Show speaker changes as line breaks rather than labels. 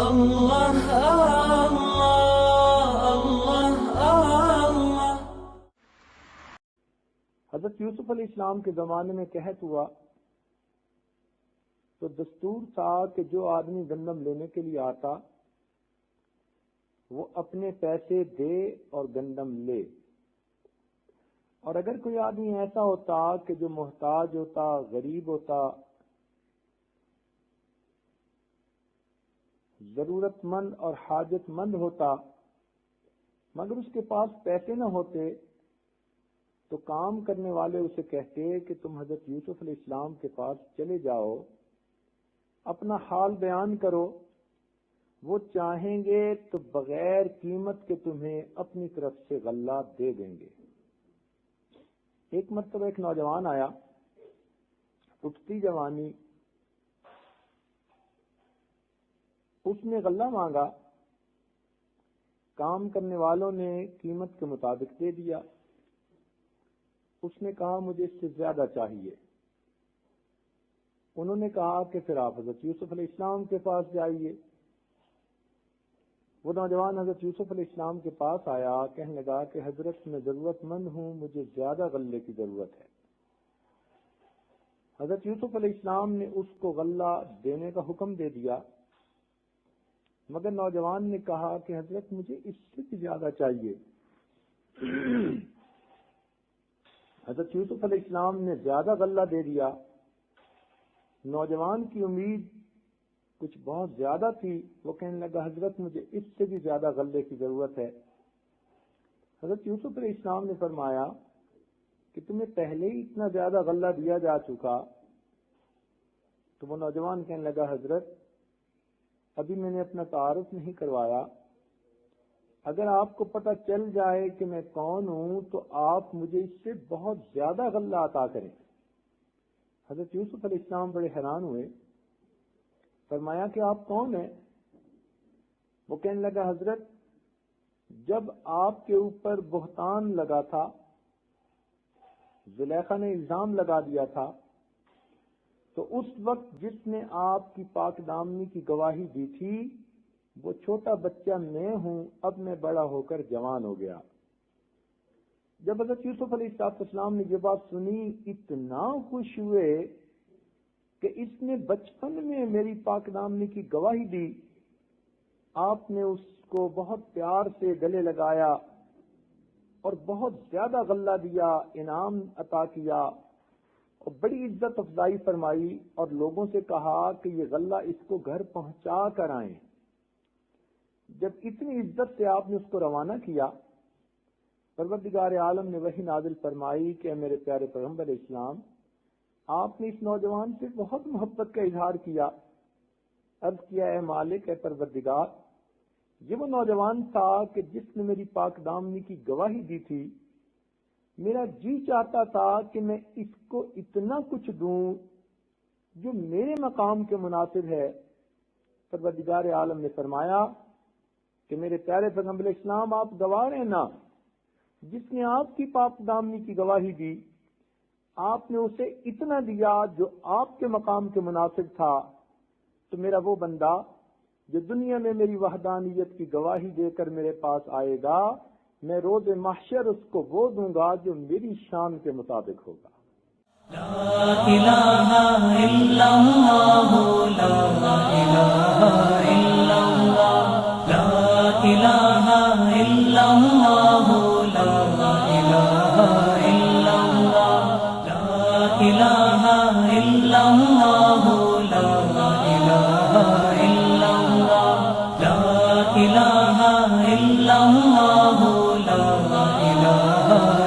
اللہ اللہ اللہ۔
حضرت یوسف علیہ السلام کے زمانے میں قحط ہوا تو دستور تھا کہ جو آدمی گندم لینے کے لیے آتا وہ اپنے پیسے دے اور گندم لے، اور اگر کوئی آدمی ایسا ہوتا کہ جو محتاج ہوتا، غریب ہوتا، ضرورت مند اور حاجت مند ہوتا، مگر اس کے پاس پیسے نہ ہوتے، تو کام کرنے والے اسے کہتے کہ تم حضرت یوسف علیہ السلام کے پاس چلے جاؤ، اپنا حال بیان کرو، وہ چاہیں گے تو بغیر قیمت کے تمہیں اپنی طرف سے غلہ دے دیں گے۔ ایک مرتبہ ایک نوجوان آیا، اٹھتی جوانی، اس نے غلہ مانگا، کام کرنے والوں نے قیمت کے مطابق دے دیا، اس نے کہا مجھے اس سے زیادہ چاہیے۔ انہوں نے کہا کہ پھر آپ حضرت یوسف علیہ السلام کے پاس جائیے۔ وہ نوجوان حضرت یوسف علیہ السلام کے پاس آیا، کہنے لگا کہ حضرت میں ضرورت مند ہوں، مجھے زیادہ غلے کی ضرورت ہے۔ حضرت یوسف علیہ السلام نے اس کو غلہ دینے کا حکم دے دیا، مگر نوجوان نے کہا کہ حضرت مجھے اس سے بھی زیادہ چاہیے۔ حضرت یوسف علیہ السلام نے زیادہ غلہ دے دیا۔ نوجوان کی امید کچھ بہت زیادہ تھی، وہ کہنے لگا حضرت مجھے اس سے بھی زیادہ غلے کی ضرورت ہے۔ حضرت یوسف علیہ السلام نے فرمایا کہ تمہیں پہلے ہی اتنا زیادہ غلہ دیا جا چکا۔ تو وہ نوجوان کہنے لگا حضرت ابھی میں نے اپنا تعارف نہیں کروایا، اگر آپ کو پتہ چل جائے کہ میں کون ہوں تو آپ مجھے اس سے بہت زیادہ غلہ عطا کریں۔ حضرت یوسف علیہ السلام بڑے حیران ہوئے، فرمایا کہ آپ کون ہیں؟ وہ کہنے لگا حضرت جب آپ کے اوپر بہتان لگا تھا، زلیخا نے الزام لگا دیا تھا، تو اس وقت جس نے آپ کی پاک دامنی کی گواہی دی تھی وہ چھوٹا بچہ میں ہوں، اب میں بڑا ہو کر جوان ہو گیا۔ جب حضرت یوسف علیہ السلام نے یہ بات سنی، اتنا خوش ہوئے کہ اس نے بچپن میں میری پاک دامنی کی گواہی دی۔ آپ نے اس کو بہت پیار سے گلے لگایا اور بہت زیادہ غلہ دیا، انعام عطا کیا اور بڑی عزت افزائی فرمائی، اور لوگوں سے کہا کہ یہ غلہ اس کو گھر پہنچا کر آئیں۔ جب اتنی عزت سے آپ نے اس کو روانہ کیا، پروردگار عالم نے وحی نازل فرمائی کہ اے میرے پیارے پیغمبر علیہ السلام، آپ نے اس نوجوان سے بہت محبت کا اظہار کیا۔ عرض کیا اے مالک، اے پروردگار، یہ وہ نوجوان تھا کہ جس نے میری پاک دامنی کی گواہی دی تھی، میرا جی چاہتا تھا کہ میں اس کو اتنا کچھ دوں جو میرے مقام کے مناسب ہے۔ پروردگار عالم نے فرمایا کہ میرے پیارے پیغمبر علیہ السلام آپ گواہ ہیں نا، جس نے آپ کی پاک دامنی کی گواہی دی، آپ نے اسے اتنا دیا جو آپ کے مقام کے مناسب تھا، تو میرا وہ بندہ جو دنیا میں میری وحدانیت کی گواہی دے کر میرے پاس آئے گا، میں روز محشر اس کو وہ دوں گا جو میری شان کے مطابق ہوگا۔
لا الہ الا اللہ، لا الہ الا اللہ، لا الہ الا اللہ، لا الہ الا اللہ، لا الہ الا اللہ، لا الہ الا اللہ، لا الہ الا اللہ، لا الہ